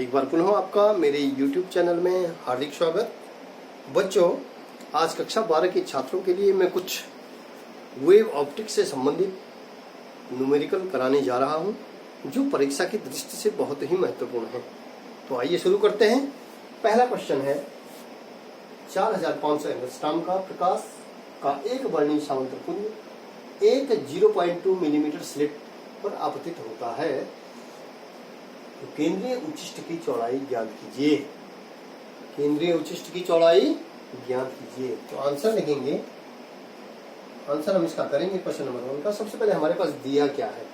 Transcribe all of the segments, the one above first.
एक बार पुनः आपका मेरे YouTube चैनल में हार्दिक स्वागत। बच्चों, आज कक्षा 12 के छात्रों के लिए मैं कुछ वेव ऑप्टिक्स से संबंधित न्यूमेरिकल कराने जा रहा हूं, जो परीक्षा की दृष्टि से बहुत ही महत्वपूर्ण है। तो आइए शुरू करते हैं। पहला क्वेश्चन है, 4500 एंगस्ट्रॉम का प्रकाश का एक वर्णीय सामंतपुंज एक 0.2 मिलीमीटर स्लिट पर आपतित होता है, तो केंद्रीय उच्चिष्ट की चौड़ाई ज्ञात कीजिए। केंद्रीय उच्चिष्ट की चौड़ाई ज्ञात कीजिए। तो आंसर लिखेंगे, आंसर हम इसका करेंगे क्वेश्चन नंबर 1 का। सबसे पहले हमारे पास दिया क्या है,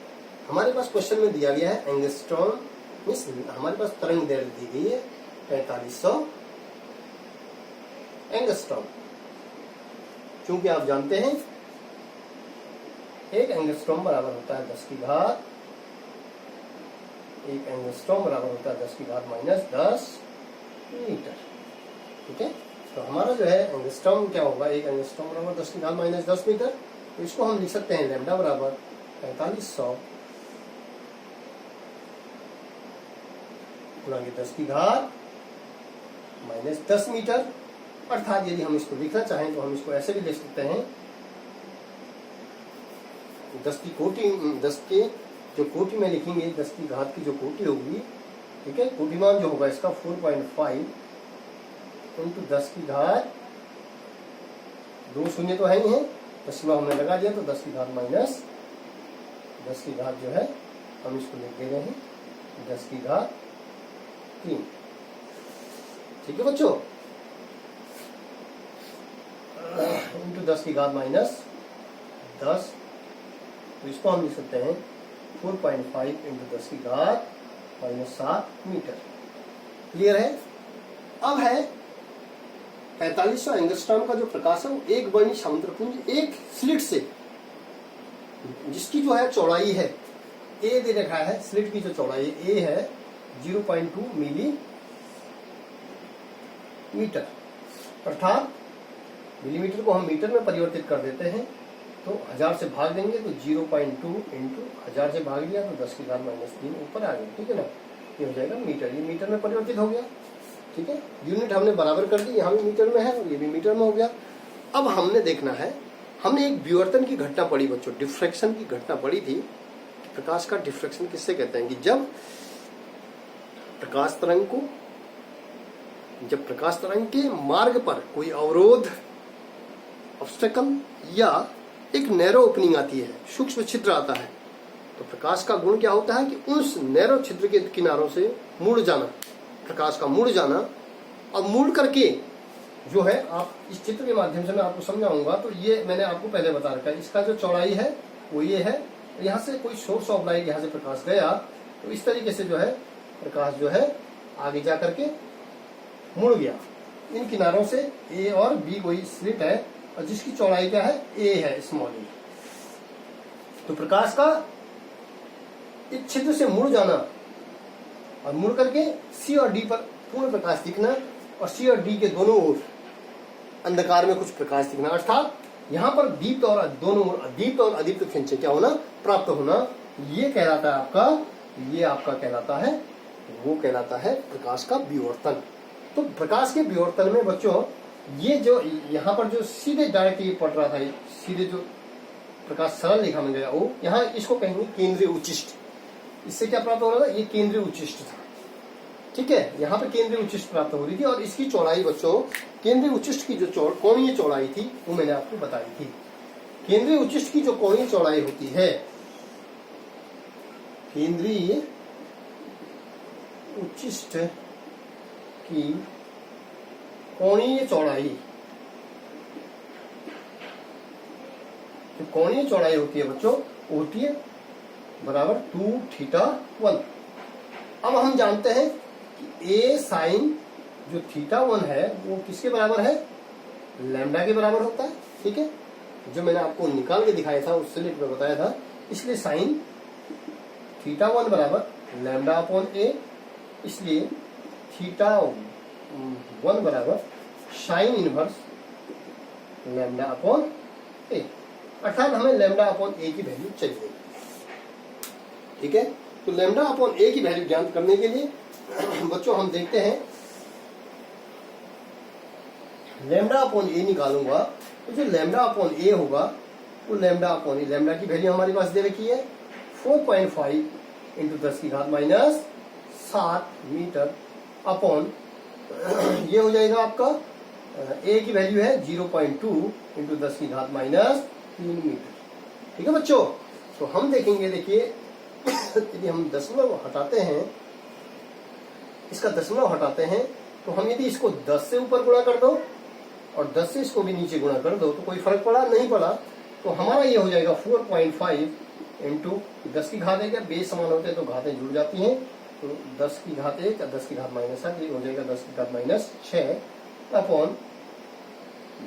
हमारे पास क्वेश्चन में दिया गया है एंगस्ट्रॉम, मींस हमारे पास तरंग दैर्घ्य दी गई है 4500 एंगस्ट्रॉम। क्योंकि आप जानते हैं एक एंगस्ट्रॉम बराबर होता है 10 की घात, एक एंगस्ट्रॉम बराबर होता है 10 की घात -10 मीटर। ठीक है, तो हमारा जो है एंगस्ट्रॉम क्या होगा, एक एंगस्ट्रॉम बराबर 10 की घात -10 मीटर। तो इसको हम लिख सकते हैं लैम्डा बराबर 4500 गुणा 10 की घात -10 मीटर। अर्थात यदि हम इसको लिखना चाहें तो हम इसको ऐसे भी लिख सकते हैं, 10 की कोटि, 10 के जो कोटि में लिखेंगे, 10 की घात की जो कोटि होगी, ठीक है, कोटिमान जो होगा इसका 4.5 इंटू 10 की घात, 2 शून्य तो है ही है, दशमलव हमने लगा दिया, तो 10 की घात माइनस 10 की घात जो है हम इसको लिख दे रहे हैं 10 की घात 3। ठीक है बच्चों, इंटू 10 की घात -10, तो इसको हम लिख सकते हैं 4.5 इंटू 10 की घात -7 मीटर। क्लियर है। अब है 4500 एंगस्ट्रॉम का जो प्रकाश है वो एक वर्णीय सामंतपुंज एक स्लिट से, जिसकी जो है चौड़ाई है ए दे रखा है, स्लिट की जो चौड़ाई ए है 0.2 मिलीमीटर। अर्थात मिलीमीटर को हम मीटर में परिवर्तित कर देते हैं, तो 1000 से भाग देंगे तो 0.2 इंटू 1000 से भाग दिया तो 10 की घात -3 ऊपर आ गया। ठीक है ना, ये हो जाएगा मीटर, ये मीटर में परिवर्तित हो गया। ठीक है, यूनिट हमने बराबर कर दी, यहाँ भी मीटर में है और ये भी मीटर में हो गया। अब हमने देखना है, हमने एक विवर्तन की घटना पढ़ी बच्चों, डिफ्रैक्शन की घटना पढ़ी थी। प्रकाश का डिफ्रैक्शन किससे कहते हैं कि जब प्रकाश तरंग के मार्ग पर कोई अवरोध, ऑब्स्टेकल या एक नैरो ओपनिंग आती है, सूक्ष्म छिद्र आता है, तो प्रकाश का गुण क्या होता है कि उस नैरो छिद्र के किनारों से मुड़ जाना, प्रकाश का मुड़ जाना। अब मुड़ करके जो है, आप इस चित्र के माध्यम से मैं आपको समझाऊंगा, तो ये मैंने आपको पहले बता रखा है, इसका जो चौड़ाई है वो ये है। यहाँ से कोई सोर्स ऑफ लाइट, यहाँ से प्रकाश गया, तो इस तरीके से जो है प्रकाश जो है आगे जा करके मुड़ गया। इन किनारों से ए और बी कोई स्लिट है और जिसकी चौड़ाई क्या है, ए है, स्मॉल ए। तो प्रकाश का इस छिद्र से मुड़ जाना और मुड़ करके सी और डी पर पूर्ण प्रकाश दिखना और सी और डी के दोनों ओर अंधकार में कुछ प्रकाश दिखना। अर्थात यहाँ पर दीप्त और दोनों ओर दीप्त और अदीप्त खिंच क्या होना, प्राप्त होना। ये कहलाता है आपका, ये आपका कहलाता है, वो कहलाता है प्रकाश का विवर्तन। तो प्रकाश के विवर्तन में बच्चों, ये जो यहाँ पर जो सीधे डायरेक्ट ये पड़ रहा था, सीधे जो प्रकाश सरल रेखा में गया, वो यहाँ इसको कहेंगे केंद्रीय उच्चिष्ट। इससे क्या प्राप्त हो रहा था, ये केंद्रीय उच्चिष्ट था। ठीक है, यहाँ पर केंद्रीय उच्चिष्ट प्राप्त हो रही थी और इसकी चौड़ाई बच्चों, केंद्रीय उच्चिष्ट की जो कोणीय चौड़ाई थी वो मैंने आपको बताई थी। केंद्रीय उच्चिष्ट की जो कोणीय चौड़ाई होती है, केंद्रीय उच्चिष्ट की कोणीय चौड़ाई, जो कोणीय चौड़ाई होती है बच्चों, वो होती है बराबर 2θ1। अब हम जानते हैं कि ए साइन जो θ1 है वो किसके बराबर है, लैम्डा के बराबर होता है। ठीक है, जो मैंने आपको निकाल के दिखाया था उस स्लिट में बताया था, इसलिए साइन θ1 बराबर λ/a, इसलिए θ1 बराबर साइन इनवर्स λ/a। अर्थात हमें λ/a की वैल्यू चाहिए। ठीक है, तो λ/a की वैल्यू ज्ञात करने के लिए बच्चों हम देखते हैं लैम्डा अपॉन ए निकालूंगा, तो जो लैम्डा अपॉन ए होगा वो लैम्डा अपॉन ए, लैम्डा की वैल्यू हमारे पास दे रखी है 4.5 इंटू 10 की घात माइनस 7 मीटर अपॉन ये हो जाएगा आपका ए की वैल्यू है 0.2 इंटू 10 की घात माइनस 3 मीटर। ठीक है बच्चों, तो हम देखेंगे, देखिए यदि हम दशमलव हटाते हैं, इसका दशमलव हटाते हैं, तो हम यदि इसको 10 से ऊपर गुणा कर दो और 10 से इसको भी नीचे गुणा कर दो तो कोई फर्क पड़ा नहीं पड़ा, तो हमारा ये हो जाएगा 4.5 इंटू 10 की घात 1 है, बेस समान होते हैं तो घातें जुड़ जाती हैं, तो 10 की घात 1 और 10 की घात माइनस 7 ये हो जाएगा 10 की घात माइनस 6 अपॉन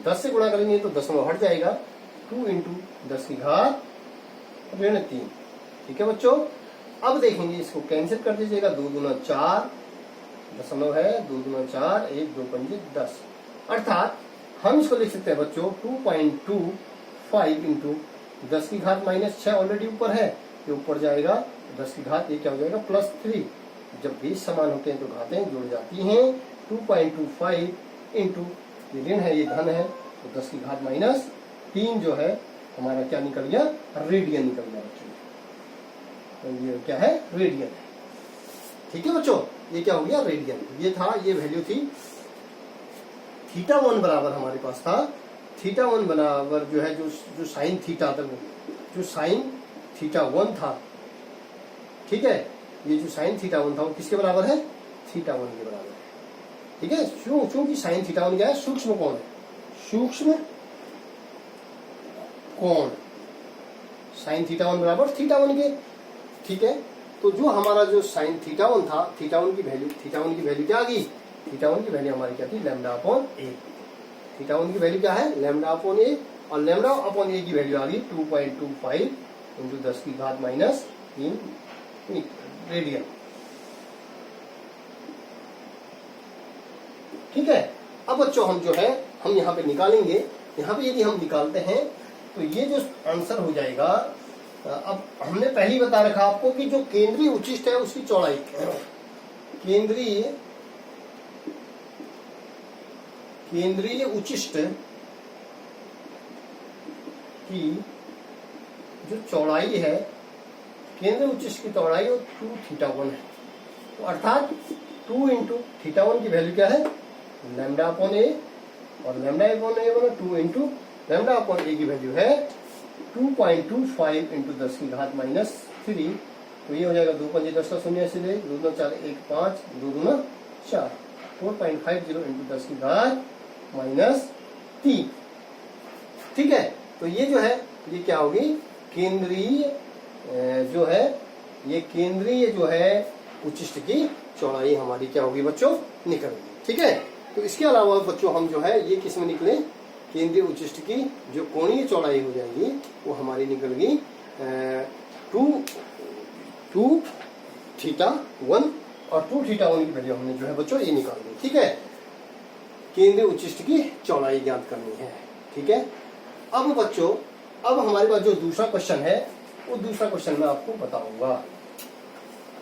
10 से गुणा करेंगे तो दशमलव हट जाएगा 2 इंटू 10 की घात ऋण 3। ठीक है बच्चों, अब देखेंगे इसको कैंसिल कर दीजिएगा, 2 दूना 4 दशमलव है, 2 दूना 4 1 2 पंजे 10, अर्थात हम इसको लिख सकते हैं बच्चों 2.25 इंटू 10 की घात माइनस 6 ऑलरेडी ऊपर है, ये ऊपर जाएगा 10 की घात ये क्या हो जाएगा +3, जब बेस समान होते हैं तो घातें जुड़ जाती हैं, 2.25 इंटू ये ऋण है ये धन है, तो 10 की घात माइनस 3 जो है हमारा क्या निकल गया, रेडियन निकल गया बच्चों, तो ये क्या है रेडियन है। ठीक है बच्चों, ये क्या हो गया रेडियन, ये था, ये वैल्यू थी θ1 बराबर हमारे पास था, θ1 बराबर जो है जो साइन थीटा था, जो साइन θ1 था, ठीक है, ये जो साइन θ1 था वो किसके बराबर है, θ1 के बराबर है। ठीक है, क्योंकि साइन θ1 क्या है, सूक्ष्म कोण है, सूक्ष्म कोण, साइन θ1 बराबर θ1 के। ठीक है, तो जो हमारा जो साइन θ1 था, θ1 की वैल्यू क्या आ गई, θ1 की वैल्यू हमारी क्या थी, लैम्डा अपॉन ए, θ1 की वैल्यू क्या है लैम्डा अपॉन ए, और लैम्डा अपॉन ए की वैल्यू आ गई 2.25 इंटू 10 की घात माइनस 3 रेडियन। ठीक है, अब बच्चों हम जो है हम यहाँ पे निकालेंगे, यहाँ पे यदि हम निकालते हैं तो ये जो आंसर हो जाएगा, अब हमने पहले ही बता रखा आपको कि जो केंद्रीय उच्चिष्ट है उसकी चौड़ाई, केंद्रीय उच्चिष्ट की जो चौड़ाई है, केंद्रीय उच्चिष्ट की चौड़ाई 2θ1 है, तो अर्थात 2 इंटू θ1 की वैल्यू क्या है लैम्डा अपॉन ए, और लैम्डा अपॉन ए बना 2 इंटू लैम्डा अपॉन ए की वैल्यू है 2.25 इंटू 10 की घात माइनस 3, तो ये हो जाएगा 2 पंजे 10 का शून्य से 2 दूना 4 1 5 2 दूना 4 4.50 इंटू 10 की घात माइनस 3। ठीक है, तो ये जो है ये क्या होगी, केंद्रीय जो है ये केंद्रीय जो है उच्चिष्ट की चौड़ाई हमारी क्या होगी बच्चों, निकल गई। ठीक है, तो इसके अलावा बच्चों हम जो है ये किस में निकले, केंद्रीय उच्चिष्ट की जो कोणीय चौड़ाई हो जाएगी वो हमारी निकल गई 2θ1 और 2θ1 की वैल्यू हमने जो है बच्चों ये निकाल दी। ठीक है, केंद्रीय उच्चिष्ट की चौड़ाई ज्ञात करनी है। ठीक है, अब बच्चों अब हमारे पास जो दूसरा क्वेश्चन है वो दूसरा क्वेश्चन मैं आपको बताऊंगा।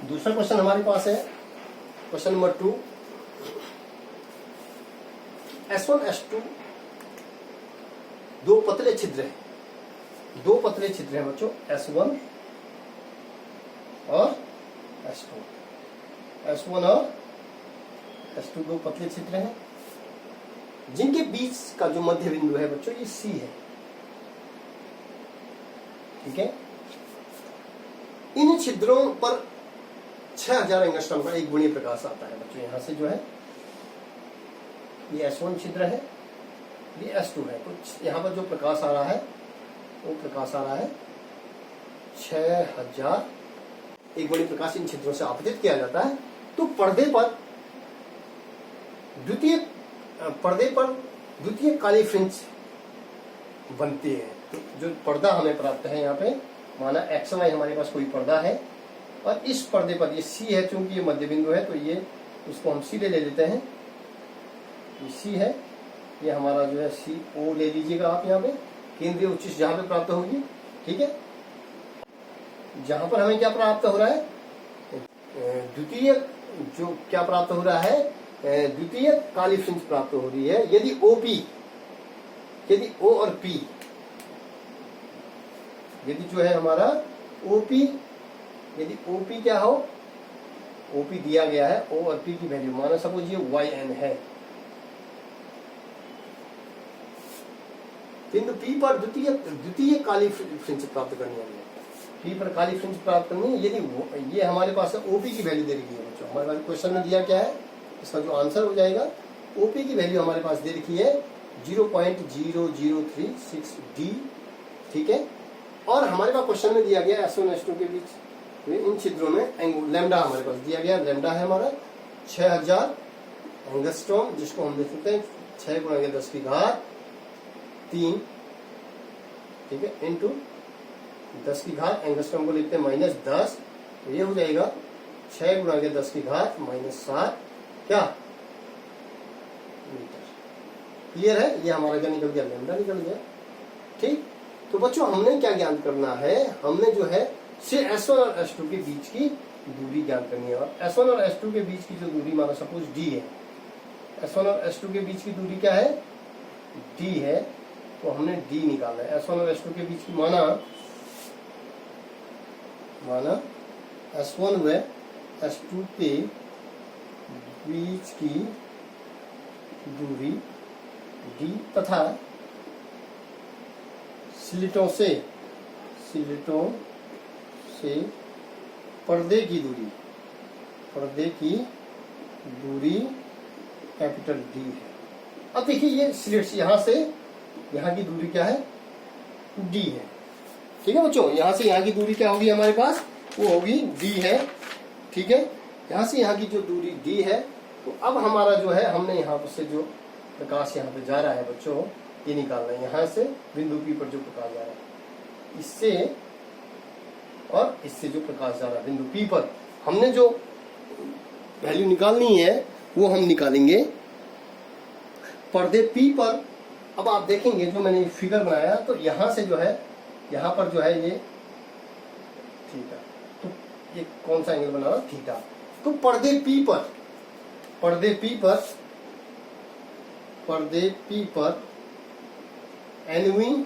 दूसरा क्वेश्चन हमारे पास है क्वेश्चन नंबर 2, S1 S2 दो पतले छिद्र हैं बच्चों, S1 और S2 और S2 दो पतले छिद्र हैं, जिनके बीच का जो मध्य बिंदु है बच्चों ये C है। ठीक है, इन छिद्रों पर 6000 एंगस्ट्रॉम का एक गुणीय प्रकाश आता है बच्चों, यहां से जो है ये S1 छिद्र है, ये S2 है, तो यहाँ पर जो प्रकाश आ रहा है वो प्रकाश आ रहा है 6000, एक बड़ी प्रकाश इन छिद्रों से आपतित किया जाता है, तो पर्दे पर द्वितीय काली फ्रिंज बनती है। तो जो पर्दा हमें प्राप्त है यहाँ पे, माना XY हमारे पास कोई पर्दा है और इस पर्दे पर ये C है, चूंकि ये मध्य बिंदु है तो ये इसको हम सीधे ले लेते हैं, ये C है, ये हमारा जो है CO ले लीजिएगा आप यहाँ पे, केंद्रीय उच्चिष्ट जहां पे प्राप्त होगी। ठीक है, जहां पर हमें क्या प्राप्त हो रहा है, द्वितीय जो क्या प्राप्त हो रहा है, द्वितीय काली फ्रिंज प्राप्त हो रही है। यदि ओ और पी, यदि जो है हमारा ओपी, यदि ओपी क्या हो, ओपी दिया गया है, ओ और पी की वैल्यू माना सपोज ये yn है, बिंदु पी पर द्वितीय काली फ्रिंज प्राप्त करनी है हमें, पी पर काली फ्रिंज प्राप्त करनी है। यदि ये हमारे पास ओपी की वैल्यू दे रखी है बच्चों, हमारे पास क्वेश्चन में दिया क्या है, इसका जो आंसर हो जाएगा, ओपी की वैल्यू हमारे पास दे रखी है 0.0036 डी, ठीक है। और हमारे पास क्वेश्चन में दिया गया S1 S2 के बीच इन छिद्रों में लैम्डा हमारे पास दिया गया, लैम्डा है हमारा 6000 एंगस्ट्रॉम, जिसको हम देख सकते हैं 6 × 10⁻3, ठीक है, इंटू 10⁻, एंगस्ट्रॉम को लिखते हैं -10, तो ये हो जाएगा 6 × 10⁻⁷ क्या मीटर। क्लियर है, ये हमारा क्या निकल गया, लैम्डा निकल गया, ठीक। तो बच्चों हमने क्या ज्ञान करना है, हमने जो है से S1 और S2 के बीच की दूरी ज्ञान करनी है। और S1 और S2 के बीच की जो दूरी माना सपोज D है, S1 और S2 के बीच की दूरी क्या है, D है, तो हमने D निकालना है। S1 और S2 के बीच की माना S1 व S2 के बीच की दूरी D तथा स्लिटों से पर्दे की दूरी कैपिटल D है। अब देखिए ये स्लिट्स, यहां से यहां की दूरी क्या है, D है, ठीक है बच्चों। यहां से यहां की दूरी क्या होगी हमारे पास, वो होगी D है, ठीक है। यहां से यहां की जो दूरी D है, तो अब हमारा जो है, हमने यहाँ से जो प्रकाश यहाँ पे जा रहा है बच्चों, ये निकालना है। यहाँ से बिंदु P पर जो प्रकाश जा रहा है, इससे और इससे जो प्रकाश जा रहा है बिंदु P पर, हमने जो वैल्यू निकालनी है वो हम निकालेंगे पर्दे P पर। अब आप देखेंगे जो मैंने फिगर बनाया, तो यहाँ से जो है, यहाँ पर जो है ये थीटा, तो ये कौन सा एंगल बना रहा, थीटा। तो पर्दे P पर एनवी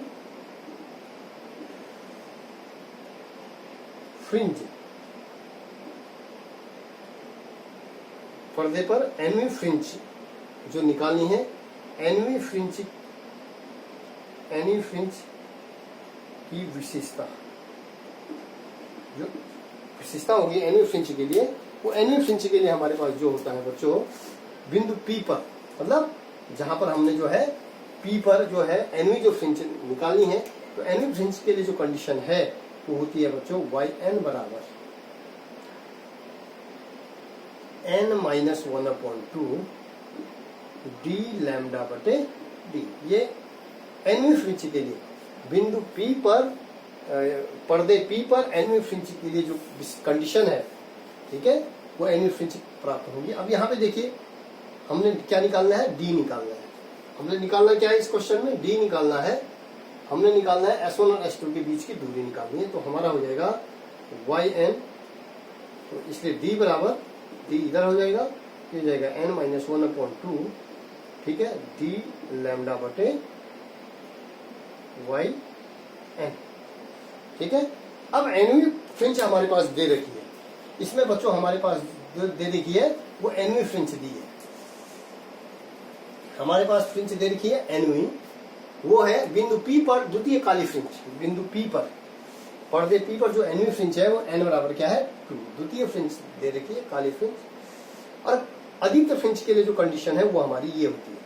फ्रिंज, पर्दे पर एनवी फ्रिंज जो निकालनी है, एनवी फ्रिंज की विशेषता, जो विशेषता होगी एनवी फ्रिंज के लिए, वो एनवी फ्रिंज के लिए हमारे पास जो होता है बच्चों, बिंदु P पर, मतलब जहां पर हमने जो है P पर जो है एनवी जो फ्रिंज निकालनी है, तो एनवी फ्रिंज के लिए जो कंडीशन है वो होती है बच्चों yn बराबर n-1/2 d लैम्डा बटे d। ये एनवी फ्रिंज के लिए बिंदु P पर, पर्दे P पर एनवी फ्रिंज के लिए जो कंडीशन है, ठीक है, वो एनवी फ्रिंज प्राप्त होगी। अब यहाँ पे देखिए हमने क्या निकालना है, D निकालना है। हमने निकालना क्या है इस क्वेश्चन में, D निकालना है। हमने निकालना है S1 और S2 के बीच की दूरी निकालनी है, तो हमारा हो जाएगा yn, तो इसलिए D बराबर, D इधर हो जाएगा, ये हो जाएगा n-1/2, ठीक है, d लैम्डा बटे yn, ठीक है। अब एनवी फ्रिंज हमारे पास दे रखी है, इसमें बच्चों हमारे पास दे रखी है वो एनवी फ्रिंज दी है, हमारे पास फ्रिंज दे रखी है एनवी, वो है बिंदु P पर द्वितीय काली फ्रिंज, बिंदु P पर, पर्दे P पर जो एनवी फ्रिंज है वो n बराबर क्या है 2, द्वितीय फ्रिंज दे रखी है काली फ्रिंज। और अधिकतर फ्रिंज के लिए जो कंडीशन है वो हमारी ये होती है,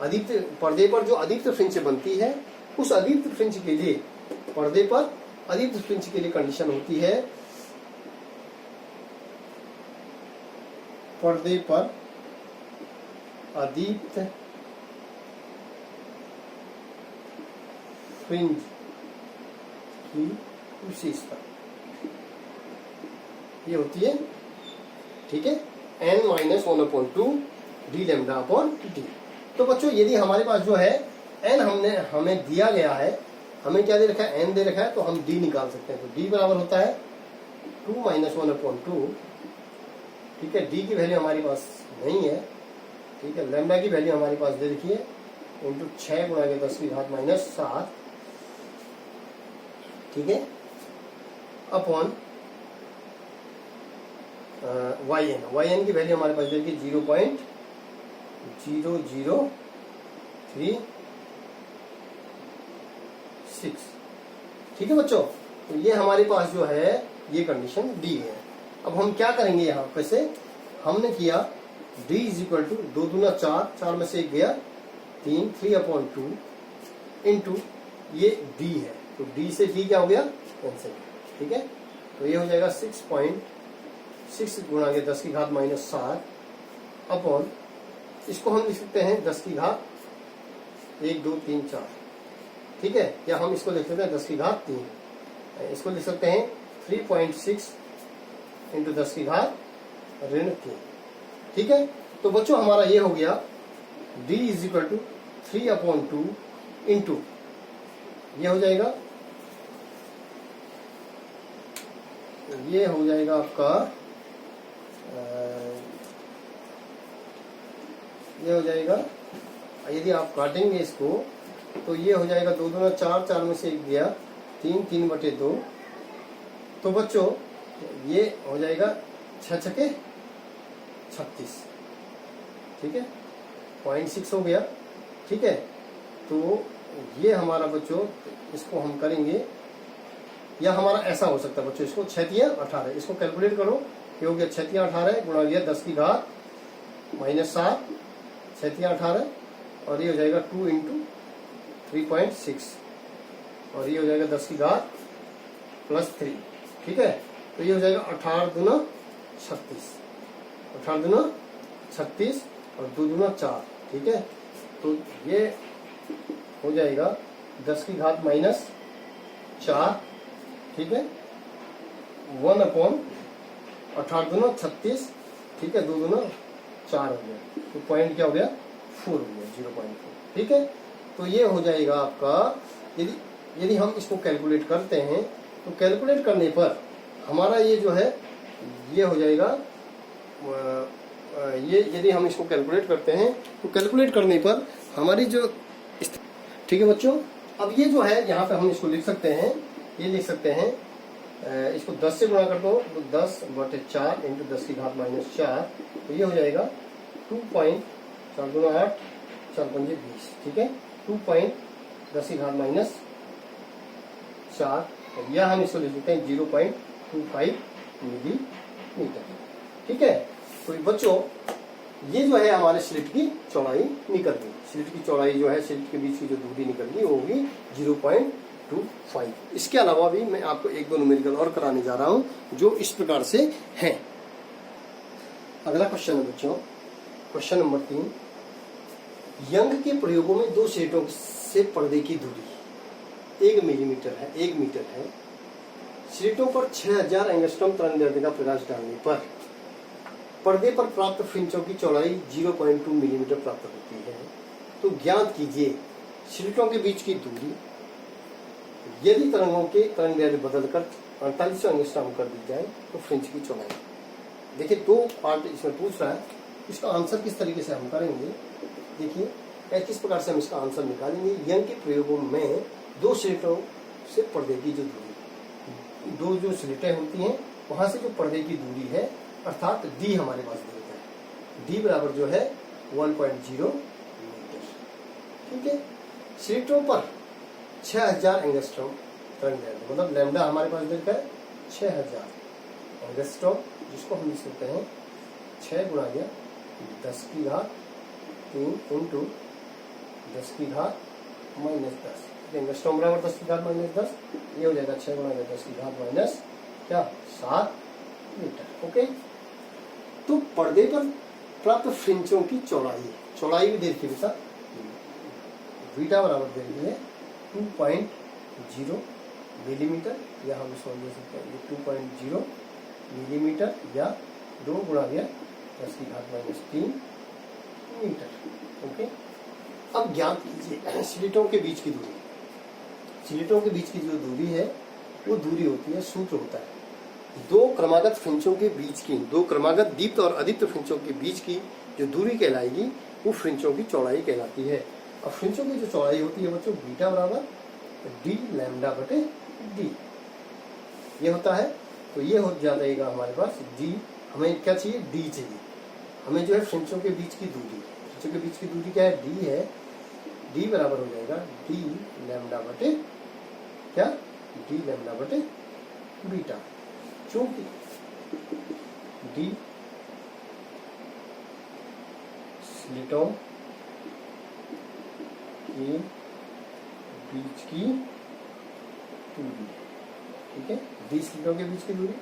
अधिकतर पर्दे पर जो अधिकतर फ्रिंज बनती है, उस अधिकतर फ्रिंज के लिए, पर्दे पर अधिकतर फ्रिंज के लिए कंडीशन होती है, पर्दे पर अधिकतर फ्रिंज की विशेषता ये होती है, ठीक है, n-1/2 d lambda upon d। तो बच्चों यदि हमारे पास जो है n हमें दिया गया है, हमें क्या दे रखा है, n दे रखा है, तो हम d निकाल सकते हैं। तो d बराबर होता है 2 - 1/2 ठीक है, डी की वैल्यू हमारे पास नहीं है, ठीक है, लैम्डा की वैल्यू हमारे पास दे रखी है इंटू 6 गुणा के 10 की घात माइनस 7, ठीक है, अपॉन वाई एन की वैल्यू हमारे पास दे रखी 0.00336, ठीक है बच्चों। तो ये हमारे पास जो है ये कंडीशन डी है। अब हम क्या करेंगे यहाँ पे से, हमने किया d इज इक्वल टू 2 दूना 4, 4 में से 1 गया 3, 3/2 इंटू ये d है, तो d से d क्या हो गया, कैंसिल, ठीक है। तो ये हो जाएगा 6.6 गुणा के 10 की घात माइनस 7 अपॉन, इसको हम लिख सकते हैं 10 की घात 1 2 3 4, ठीक है, या हम इसको लिख सकते हैं 10 की घात 3, इसको लिख सकते हैं 3.6 इंटू 10 की घात ऋण 3, ठीक है। तो बच्चों हमारा ये हो गया d is equal to 3/2 into ये हो जाएगा, ये हो जाएगा आपका ये हो जाएगा, यदि आप काटेंगे इसको तो ये हो जाएगा 2 दूना 4, 4 में से 1 गया 3, 3/2, तो बच्चों ये हो जाएगा 6 छके 36, ठीक है, 0.6 हो गया, ठीक है। तो ये हमारा बच्चों, इसको हम करेंगे, या हमारा ऐसा हो सकता है बच्चों, इसको 6 तिया 18, इसको कैलकुलेट करो, ये हो गया 6 तिया 18 गुणा गया 10 की घात माइनस 7, 6 तिया 18, और ये हो जाएगा 2 इंटू 3.6, और ये हो जाएगा 10 की घात प्लस 3, ठीक है। तो ये हो जाएगा 18 दूना 36, 18 दूना 36 और 2 दूना 4, ठीक है। तो ये हो जाएगा 10 की घात माइनस 4, ठीक है, 1/18 दूना 36, ठीक है, 2 दूना 4 हो गया, तो पॉइंट क्या हो गया 4 हो गया, 0.4, ठीक है। तो ये हो जाएगा आपका, यदि हम इसको कैलकुलेट करते हैं तो कैलकुलेट करने पर हमारा ये जो है ये हो जाएगा, ये यदि हम इसको कैलकुलेट करते हैं तो कैलकुलेट करने पर हमारी जो, ठीक है बच्चों। अब ये जो है यहाँ पे हम इसको लिख सकते हैं, ये लिख सकते हैं, इसको 10 से गुणा कर दो तो 10/4 इंटू 10 की घात माइनस 4, तो ये हो जाएगा 2.4 दूना 8, 4 पंजे 20, ठीक है, 2.10 की घात माइनस 4, या हम इसको लिख सकते हैं 0.25 मिलीमीटर, ठीक है। तो बच्चों ये जो है हमारे स्लिट की चौड़ाई निकल गई, स्लिट की चौड़ाई जो है, स्लिट के बीच की जो दूरी निकल गई वो होगी 0.25। इसके अलावा भी मैं आपको 1-2 न्यूमेरिकल और कराने जा रहा हूं जो इस प्रकार से हैं। अगला क्वेश्चन है बच्चों, क्वेश्चन नंबर 3, यंग के प्रयोगों में 2 स्लिटों से पर्दे की दूरी 1 मिलीमीटर है, 1 मीटर है। स्लिटों पर 6000 एंगस्ट्रॉम तरंगदैर्ध्य का प्रकाश डालने पर पर्दे पर प्राप्त फ्रिंचों की चौड़ाई 0.2 मिलीमीटर प्राप्त होती है। तो ज्ञात कीजिए स्लिटों के बीच की दूरी यदि तरंगों के तरंगदैर्ध्य बदलकर 4800 एंगस्ट्रॉम कर दी जाए तो फ्रिंच की चौड़ाई। देखिए 2 पार्ट इसमें पूछ रहा है, इसका आंसर किस तरीके से हम करेंगे, देखिए किस प्रकार से हम इसका आंसर निकालेंगे। यंग के प्रयोगों में 2 स्लिटों से पर्दे की जो दूरी, 2 जो स्लिटें होती हैं वहां से जो पर्दे की दूरी है, अर्थात d हमारे पास देता है, d बराबर जो है 1.0 मीटर, ठीक है। स्लिटों पर 6000 एंगस्ट्रॉम तरंगदैर्ध्य, मतलब लैम्डा हमारे पास देता है 6000 एंगस्ट्रॉम, जिसको हम लिख सकते हैं 6 गुणा गया 10 की घात 3 इंटू 10 की घात माइनस 10, एंगस्ट्रॉम बराबर 10 की घात माइनस 10, ये हो जाएगा 6 गुणा गया 10 की घात माइनस क्या 7 मीटर, ओके। तो पर्दे पर प्राप्त फ्रिंचों की चौड़ाई भी देखिए बेटा, बीटा बराबर दे रही है 2.0 मिलीमीटर, या हम इसको दे सकते हैं 2.0 मिलीमीटर, या 2 गुणा गया 10 की घात माइनस 3 मीटर, ओके। अब ज्ञात कीजिए स्लिटों के बीच की दूरी। स्लिटों के बीच की जो दूरी है वो दूरी होती है, सूत्र होता है दो क्रमागत फ्रिंचों के बीच की, दो क्रमागत दीप्त और अदीप्त फ्रिंचों के बीच की जो दूरी कहलाएगी वो फ्रिंचों की चौड़ाई कहलाती है। अब फ्रिंचों की जो चौड़ाई होती है बच्चों, बीटा बराबर डी लैम्डा बटे डी, ये होता है। तो ये हो जाएगा हमारे पास डी, हमें क्या चाहिए, डी चाहिए हमें, जो है फ्रिंचों के बीच की दूरी, फ्रिंचों के बीच की दूरी क्या है, डी है। डी बराबर हो जाएगा डी लैम्डा बटे क्या, डी लैम्डा बटे बीटा। चूंकि डी स्लिटों के बीच की दूरी, ठीक है, डी स्लिटों के बीच की दूरी,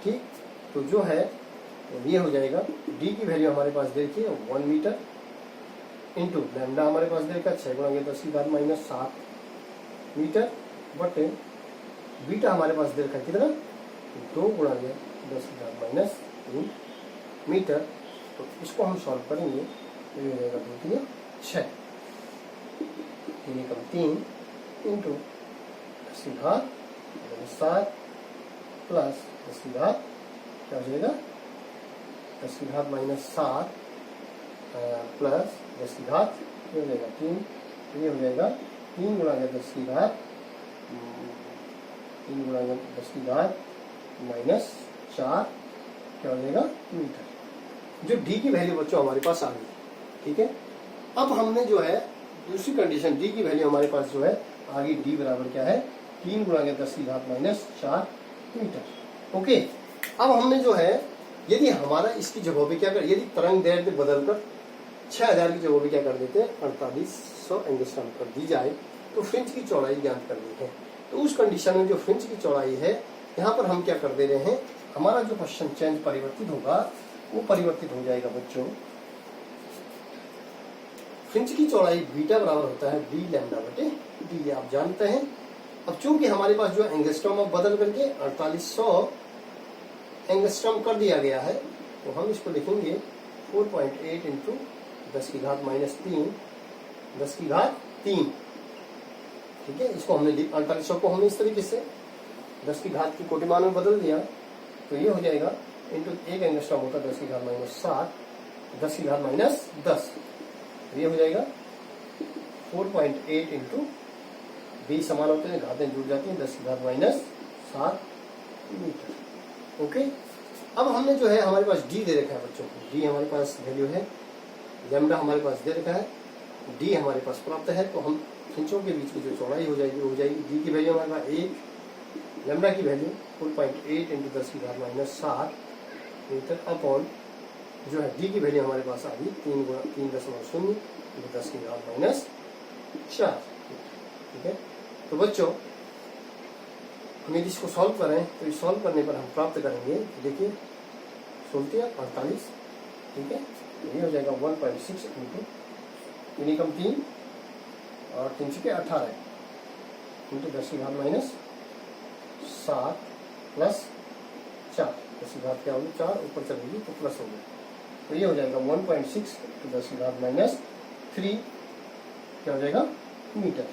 ठीक। तो जो है ये हो जाएगा, डी की वैल्यू हमारे पास देखिए 1 मीटर इंटू लैम्डा हमारे पास देखा 6 गुणा 10 की घात -7 मीटर बटे बीटा हमारे पास देखा कितना, 2 गुणा 10 की घात -3 मीटर। तो इसको हम सॉल्व करेंगे तो ये हो जाएगा 2 3 6, 3 कम 3 इंटू 10 की घात -7 प्लस 10 की घात क्या हो जाएगा, 10 की घात -7 प्लस 10 की घात ये हो जाएगा 3, ये हो जाएगा 3 गुणा 10 की घात 3 गुणा 10 की घात -4 क्या हो जाएगा मीटर। जो डी की वैल्यू बच्चों हमारे पास आ गई, ठीक है। अब हमने जो है दूसरी कंडीशन, डी की वैल्यू हमारे पास जो है आ गई, डी बराबर क्या है, 3 गुणा 10 की घात -4 मीटर। ओके, अब हमने जो है यदि हमारा इसकी जगह पे क्या कर, यदि तरंग दैर्ध्य बदलकर 6000 की जगह पे क्या कर देते हैं 4800 एंगस्ट्रॉम कर दी जाए तो फ्रिंज की चौड़ाई ज्ञात करनी है। तो उस कंडीशन में जो फ्रिंज की चौड़ाई है यहाँ पर हम क्या कर दे रहे हैं, हमारा जो क्वेश्चन चेंज परिवर्तित होगा वो परिवर्तित हो जाएगा बच्चों, फ्रिंज की चौड़ाई बीटा बराबर होता है डी लैम्डा बटे डी, आप जानते हैं। अब चूंकि हमारे पास जो एंगस्ट्रॉम अब बदल करके 4800 एंगस्ट्रॉम कर दिया गया है तो हम इसको लिखेंगे 4.8 इंटू 10 की घात -3 10 की घात 3, ठीक है। इसको हमने 4800 को हमने इस तरीके से 10 की घात की कोटिमान में बदल दिया तो ये हो जाएगा इंटू एक एंगस्ट्रॉम होता है 10 की घात -7 10 की घात -10, ये हो जाएगा 4.8 इंटू 20 समान होते हैं, घातें जुड़ जाती हैं, 10 की घात -7 मीटर। ओके, अब हमने जो है हमारे पास डी दे रखा है बच्चों, डी हमारे पास वैल्यू है, लैम्डा हमारे पास दे रखा है, डी हमारे पास प्राप्त है। तो हम फ्रिंचों के बीच की जो चौड़ाई हो जाएगी वो हो जाएगी, डी की वैल्यू हमारे पास 1, लैम्डा की वैल्यू 4.8 इंटू 10 की घात -7 मीटर अपॉन जो है डी की वैल्यू हमारे पास आ गई 3.0 इंटू 10 की घात -4, ठीक है। तो बच्चों हम यदि इसको सॉल्व करें तो इस सॉल्व करने पर हम प्राप्त करेंगे, देखिए 16 48, ठीक है, ये हो जाएगा 1.6 इंटू 3 कम 3 और 3 से 18 इंटू 10 की घात -7 प्लस 4, 10 की घात क्या होगी 4 ऊपर चलेगी तो प्लस होगी, तो ये हो जाएगा 1.6 इंटू 10 की घात -3 क्या हो जाएगा मीटर।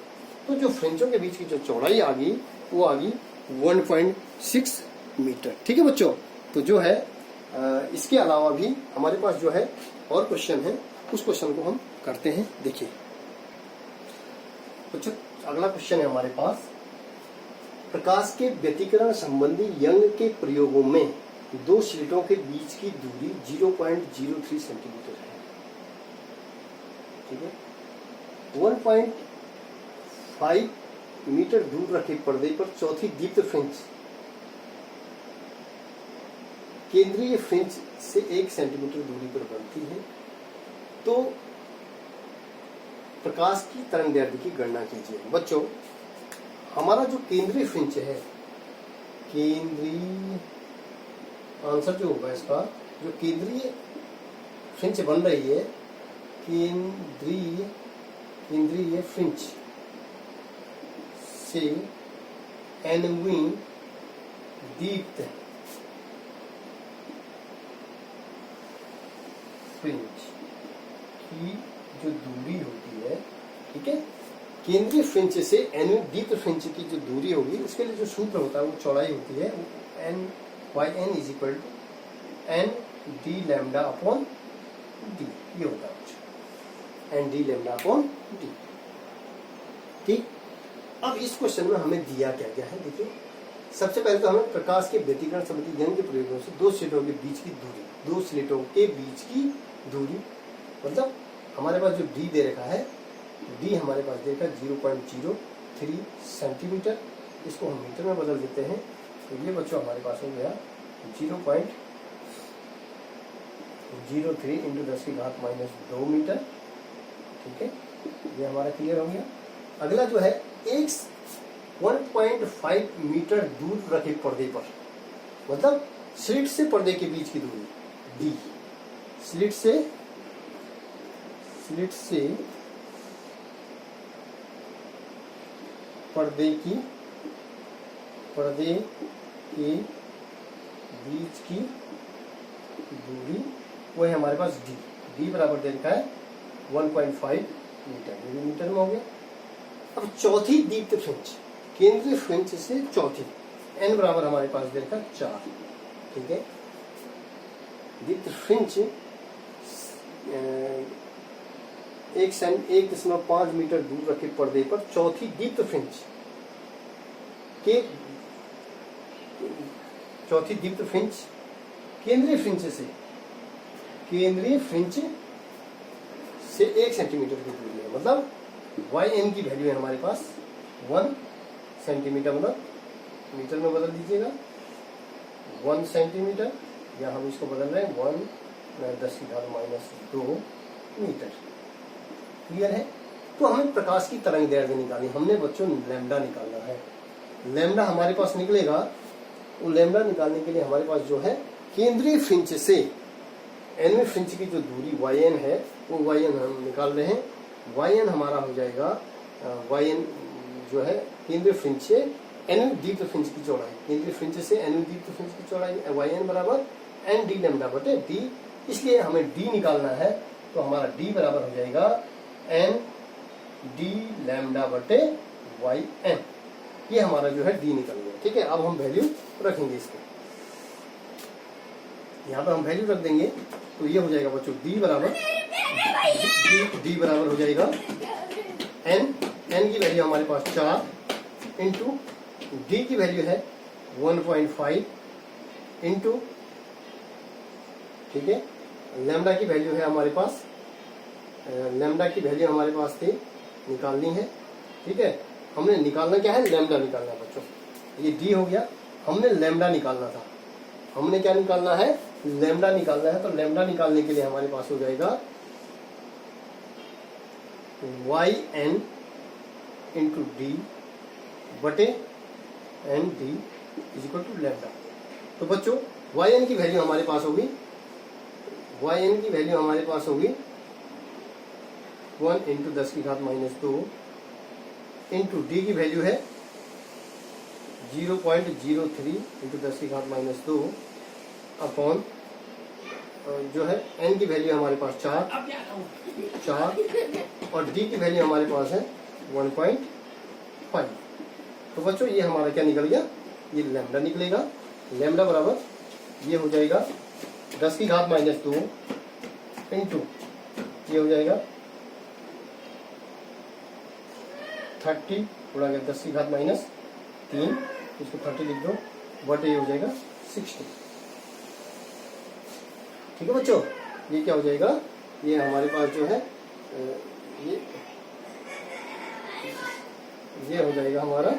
तो जो फ्रिंचों के बीच की जो चौड़ाई आ गई वो आ गई 1.6 मीटर, ठीक है बच्चों। तो जो है इसके अलावा भी हमारे पास जो है और क्वेश्चन है, उस क्वेश्चन को हम करते हैं। देखिए बच्चों, अगला क्वेश्चन है हमारे पास, प्रकाश के व्यतिकरण संबंधी यंग के प्रयोगों में दो स्लिटों के बीच की दूरी 0.03 सेंटीमीटर है, ठीक है। 1.5 मीटर दूर रखे पर्दे पर चौथी दीप्त फ्रिंज केंद्रीय फ्रिंज से 1 सेंटीमीटर दूरी पर बनती है। तो प्रकाश की तरंग दैर्ध्य की गणना कीजिए। बच्चों, हमारा जो केंद्रीय फ्रिंज है, केंद्रीय आंसर जो होगा इसका, जो केंद्रीय फ्रिंज बन रही है, केंद्रीय फ्रिंज से एनवी दीप्त फ्रिंज की जो दूरी होती है, ठीक है, केंद्रीय फ्रिंज से एनवी दीप्त फ्रिंज की जो दूरी होगी उसके लिए जो सूत्र होता है वो चौड़ाई होती है N Y N is equal to N D lambda upon D, ये होता है N D lambda upon D. ठीक, अब इस क्वेश्चन में हमें दिया क्या गया है, देखिए सबसे पहले तो हमें प्रकाश के व्यतिकरण संबंधी यंग के प्रयोगों से दो स्लिटों के बीच की दूरी, दो स्लिटों के बीच की दूरी, मतलब हमारे पास जो डी दे रखा है, डी हमारे पास दे रखा है 0.03 सेंटीमीटर, इसको हम मीटर में बदल देते हैं, तो ये बच्चों हमारे पास हो गया 0.03 इंटू 10 की घात -2 मीटर। ठीक है, ये हमारा क्लियर हो गया। अगला जो है एक 1.5 मीटर दूर रखे पर्दे पर, मतलब स्लिट से पर्दे के बीच की दूरी डी, स्लिट से पर्दे के बीच की दूरी, वो है हमारे पास डी, डी बराबर दे रखा है 1.5 मीटर, ये भी मीटर में हो गया। अब चौथी दीप्त फ्रिंज, केंद्रीय फ्रिंज से चौथी, एन बराबर हमारे पास दे रखा 4। ठीक है, दीप्त फ्रिंज 1.5 मीटर दूर रखे पर्दे पर चौथी दीप्त फ्रिंज के, चौथी दीप्त फ्रिंज केंद्रीय फ्रिंज से 1 सेंटीमीटर की दूरी है, मतलब वाई एन की वैल्यू है हमारे पास 1 सेंटीमीटर, मतलब मीटर में बदल दीजिएगा 1 सेंटीमीटर, या हम इसको बदल रहे हैं 10 की घात -2 मीटर। क्लियर है। तो हमें प्रकाश की तरंग दैर्ध्य निकालनी, हमने बच्चों लैम्डा निकालना है। लैम्डा हमारे पास निकलेगा, वो लैम्डा निकालने के लिए हमारे पास जो है केंद्रीय फ्रिंज से एनवें फ्रिंज की जो दूरी वाई एन है, वो वाई एन हम निकाल रहे हैं। वाई एन हमारा हो जाएगा, वाई एन जो है केंद्रीय फ्रिंज से एनवें दीप्त फ्रिंज की चौड़ाई, केंद्रीय फ्रिंज से एनवें दीप्त फ्रिंज की चौड़ाई वाई एन बराबर एन डी लैम्डा बटे डी, इसलिए हमें डी निकालना है, तो हमारा डी बराबर हो जाएगा एन डी लैम्डा बटे वाई एन, ये हमारा जो है डी निकल गया। ठीक है, अब हम वैल्यू रखेंगे इसको, यहाँ पे हम वैल्यू रख देंगे, तो ये हो जाएगा बच्चों डी बराबर हो जाएगा एन की वैल्यू हमारे पास 4 इंटू डी की वैल्यू है 1.5 इंटू, ठीक है, लैम्डा की वैल्यू है हमारे पास, लैम्डा की वैल्यू हमारे पास थी निकालनी है। ठीक है, हमने निकालना क्या है, लैम्डा निकालना है बच्चों, ये डी हो गया, हमने लैम्डा निकालना था, हमने क्या निकालना है, लैम्डा निकालना है। तो लैम्डा निकालने के लिए हमारे पास हो जाएगा वाई एन इंटू डी बटे N D is equal to lambda. तो बच्चों वाई एन की वैल्यू हमारे पास होगी, वाई एन की वैल्यू हमारे पास होगी 1 इंटू 10 की घात -2 इंटू डी की वैल्यू है 0.03 इंटू 10 की घात -2 अपॉन जो है एन की वैल्यू हमारे पास 4 और डी की वैल्यू हमारे पास है 1.5। तो बच्चों ये हमारा क्या निकल गया, ये लैम्डा निकलेगा। लैम्डा बराबर ये हो जाएगा 10 की घात -2 इंटू ये हो जाएगा 30 गुणा 10 की घात -3, इसको 30 लिख दो, बटे ये हो जाएगा 60। ठीक है बच्चों, ये क्या हो जाएगा, ये हमारे पास जो है ये हो जाएगा हमारा,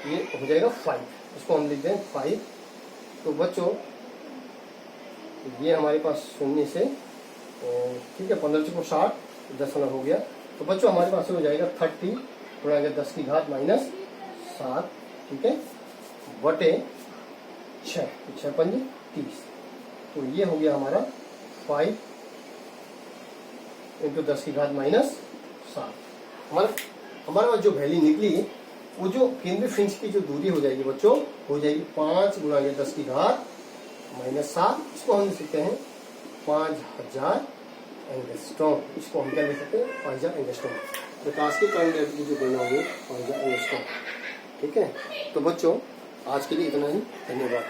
ये हो जाएगा 5, इसको हम लिख दें 5। तो बच्चों ये हमारे पास शून्य से, ठीक है, 15 को 60 दशमलव हो गया। तो बच्चों हमारे पास हो जाएगा 30 गुणा 10 की घात -7, ठीक है, बटे 6, 6 पंजे 30। तो ये हो गया हमारा 5 इंटू 10 की घात -7। हमारे पास जो वैल्यू निकली, वो जो केंद्रीय फ्रिंज की जो दूरी हो जाएगी बच्चों, हो जाएगी 5 गुणा 10 की घात -7, इसको हम लिख सकते हैं 5000 एंगस्ट्रॉम, इसको हम क्या लिख सकते हैं 5000 एंगस्ट्रॉम। प्रकाश की तरंग दैर्ध्य की जो गणना होगी 5000 एंगस्ट्रॉम। ठीक है, तो बच्चों आज के लिए इतना ही, धन्यवाद।